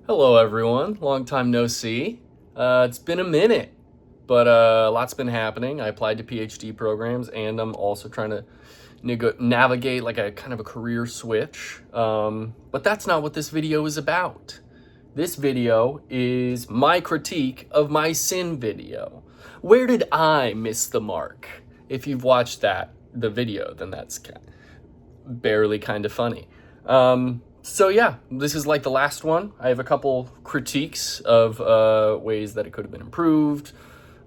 Hello everyone, long time no see. It's been a minute, but a lot's been happening. I applied to PhD programs and I'm also trying to navigate like a kind of a career switch. But that's not what this video is about. This video is my critique of my sin video. Where did I miss the mark? If you've watched the video, then that's barely kind of funny. So yeah, this is like the last one. I have a couple critiques of ways that it could have been improved,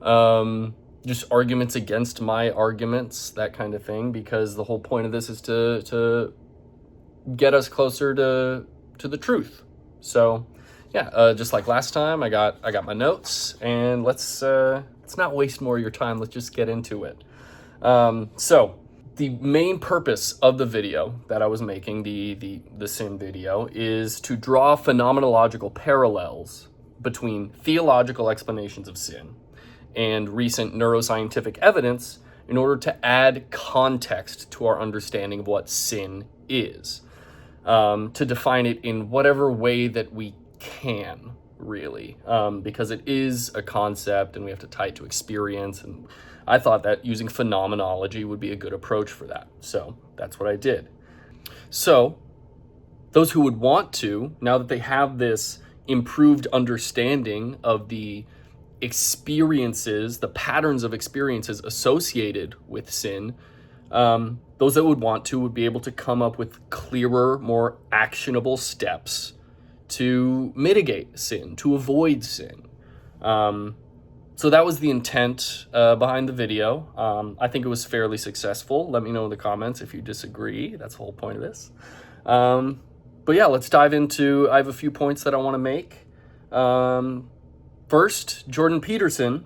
just arguments against my arguments, that kind of thing, because the whole point of this is to get us closer to the truth. So yeah, just like last time, I got my notes, and let's not waste more of your time. Let's just get into it. So the main purpose of the video that I was making, the sin video, is to draw phenomenological parallels between theological explanations of sin and recent neuroscientific evidence in order to add context to our understanding of what sin is, to define it in whatever way that we can, really, because it is a concept and we have to tie it to experience, and I thought that using phenomenology would be a good approach for that. So that's what I did. So those who would want to, now that they have this improved understanding of the experiences, the patterns of experiences associated with sin, those that would want to would be able to come up with clearer, more actionable steps to mitigate sin, to avoid sin. So that was the intent behind the video. I think it was fairly successful. Let me know in the comments if you disagree. That's the whole point of this. But yeah, let's dive into, I have a few points that I want to make. First, Jordan Peterson,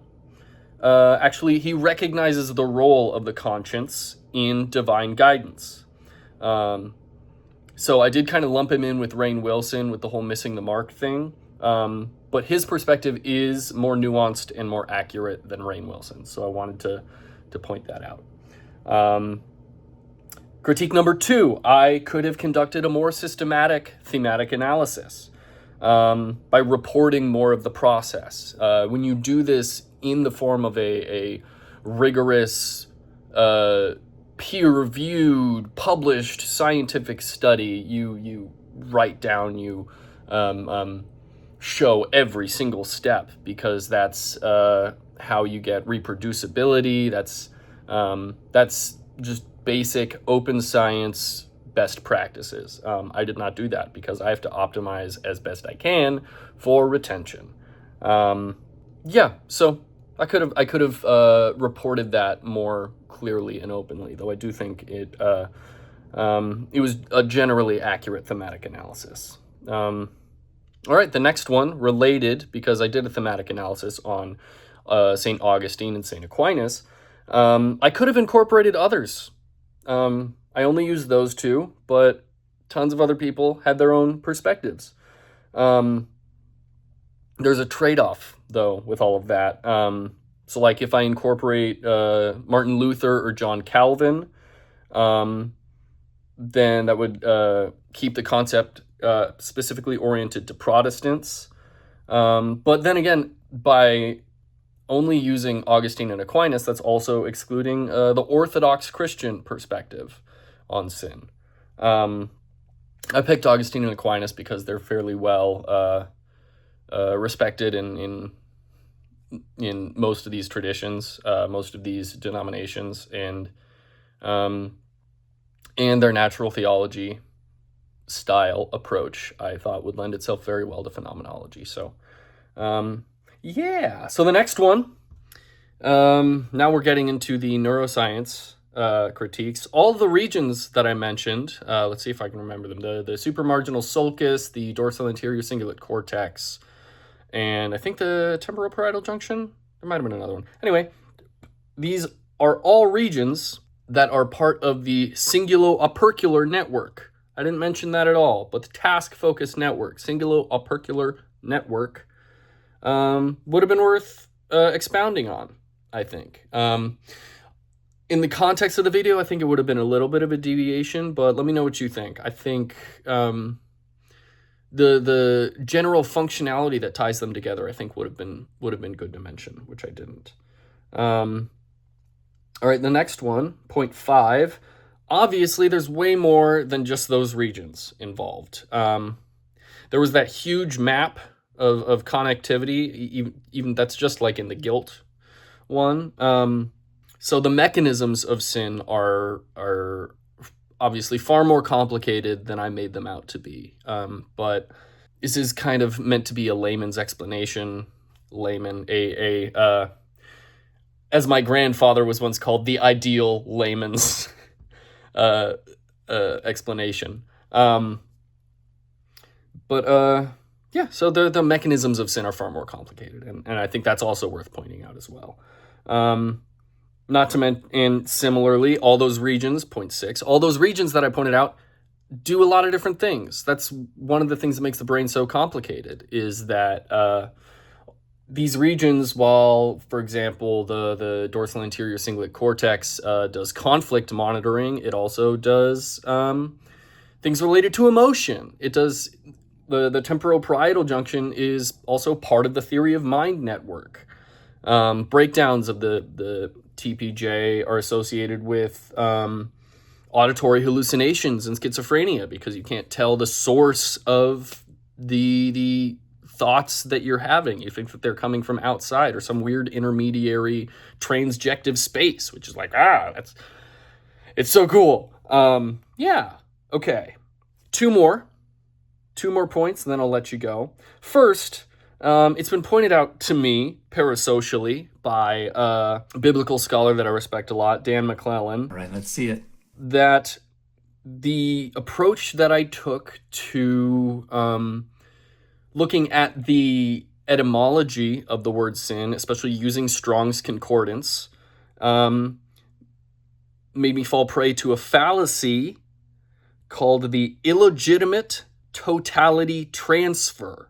actually, he recognizes the role of the conscience in divine guidance. So I did kind of lump him in with Rainn Wilson with the whole missing the mark thing. But his perspective is more nuanced and more accurate than Rainn Wilson. So I wanted to point that out. Critique number 2, I could have conducted a more systematic thematic analysis by reporting more of the process. When you do this in the form of a rigorous, peer-reviewed, published scientific study, you write down, you show every single step, because that's how you get reproducibility. That's just basic open science best practices. I did not do that because I have to optimize as best I can for retention. Yeah, so I could have reported that more clearly and openly, though I do think it was a generally accurate thematic analysis. All right, the next one, related, because I did a thematic analysis on St. Augustine and St. Aquinas. I could have incorporated others. I only used those two, but tons of other people had their own perspectives. There's a trade-off, though, with all of that. So, like, if I incorporate Martin Luther or John Calvin, then that would keep the concept specifically oriented to Protestants. But then again, by only using Augustine and Aquinas, that's also excluding the Orthodox Christian perspective on sin. I picked Augustine and Aquinas because they're fairly well respected in most of these traditions, most of these denominations, and their natural theology style approach, I thought, would lend itself very well to phenomenology. So, yeah. So the next one, now we're getting into the neuroscience critiques. All the regions that I mentioned, let's see if I can remember them. The supramarginal sulcus, the dorsal anterior cingulate cortex, and I think the temporoparietal junction. There might have been another one. Anyway, these are all regions that are part of the cingulo-opercular network. I didn't mention that at all, but the task-focused network, cingulo-opercular network, would have been worth expounding on, I think. In the context of the video, I think it would have been a little bit of a deviation, but let me know what you think. I think the general functionality that ties them together, I think would have been good to mention, which I didn't. All right, the next one, point 5. Obviously, there's way more than just those regions involved. There was that huge map of connectivity, even that's just like in the guilt one. So the mechanisms of sin are obviously far more complicated than I made them out to be. But this is kind of meant to be a layman's explanation. As my grandfather was once called, the ideal layman's explanation. Yeah, so the mechanisms of sin are far more complicated, and I think that's also worth pointing out as well. Not to mention, and similarly, all those regions, point 6, all those regions that I pointed out do a lot of different things. That's one of the things that makes the brain so complicated, is that these regions, while, for example, the dorsal anterior cingulate cortex does conflict monitoring, it also does things related to emotion. It does, the temporal parietal junction is also part of the theory of mind network. Breakdowns of the TPJ are associated with auditory hallucinations and schizophrenia, because you can't tell the source of the thoughts that you're having. You think that they're coming from outside or some weird intermediary transjective space, which is like, it's so cool. Yeah. Okay. Two more points, and then I'll let you go. First, it's been pointed out to me parasocially by a biblical scholar that I respect a lot, Dan McClellan. All right, let's see it. That the approach that I took to looking at the etymology of the word sin, especially using Strong's Concordance, made me fall prey to a fallacy called the illegitimate totality transfer,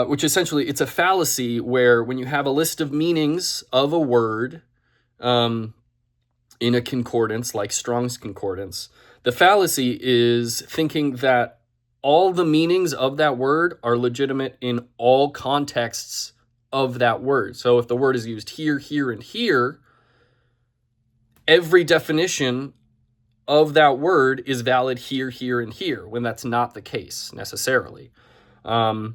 which essentially, it's a fallacy where when you have a list of meanings of a word in a concordance like Strong's Concordance, the fallacy is thinking that all the meanings of that word are legitimate in all contexts of that word. So if the word is used here, here, and here, every definition of that word is valid here, here, and here, when that's not the case necessarily. I've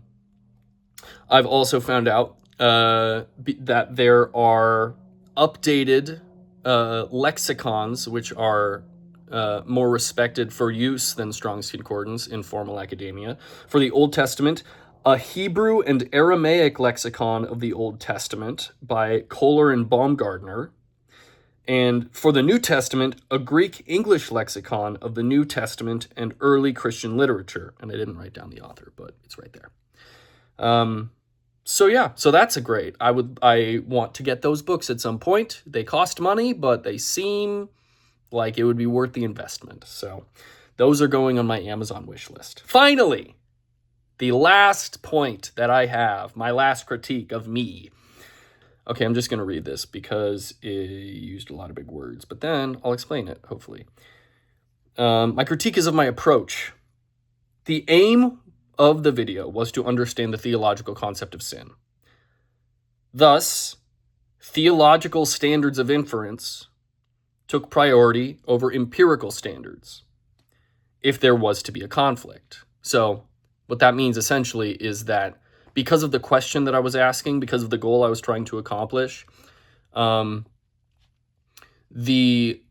also found out that there are updated lexicons which are more respected for use than Strong's Concordance in formal academia. For the Old Testament, a Hebrew and Aramaic lexicon of the Old Testament by Kohler and Baumgartner. And for the New Testament, a Greek-English lexicon of the New Testament and early Christian literature. And I didn't write down the author, but it's right there. So that's a great. I want to get those books at some point. They cost money, but they seem like it would be worth the investment. So those are going on my Amazon wish list. Finally, the last point that I have, my last critique of me. Okay, I'm just going to read this because it used a lot of big words, but then I'll explain it, hopefully. My critique is of my approach. The aim of the video was to understand the theological concept of sin. Thus, theological standards of inference took priority over empirical standards if there was to be a conflict. So what that means essentially is that because of the question that I was asking, because of the goal I was trying to accomplish, the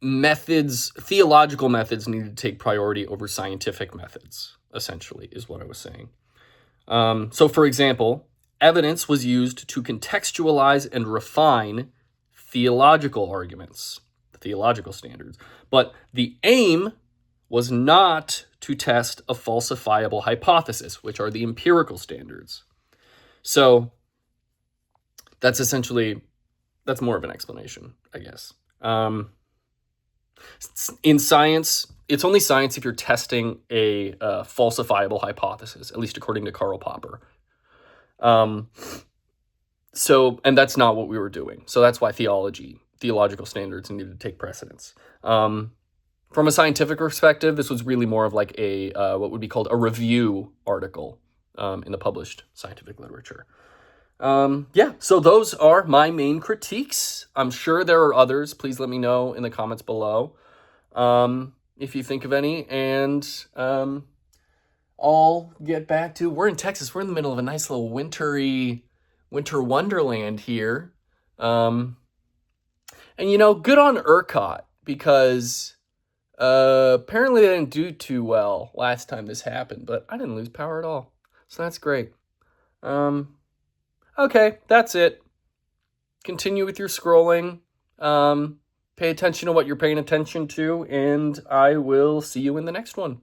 theological methods needed to take priority over scientific methods, essentially, is what I was saying. So, for example, evidence was used to contextualize and refine theological arguments, theological standards. But the aim was not to test a falsifiable hypothesis, which are the empirical standards. So that's more of an explanation, I guess. In science, it's only science if you're testing a falsifiable hypothesis, at least according to Karl Popper. And that's not what we were doing. So that's why theological standards needed to take precedence. From a scientific perspective, this was really more of like a what would be called a review article in the published scientific literature. Yeah, so those are my main critiques. I'm sure there are others. Please let me know in the comments below if you think of any. And I'll get back to, we're in Texas. We're in the middle of a nice little winter wonderland here. And, you know, good on ERCOT, because apparently they didn't do too well last time this happened, but I didn't lose power at all. So that's great. Okay, that's it. Continue with your scrolling. Pay attention to what you're paying attention to, and I will see you in the next one.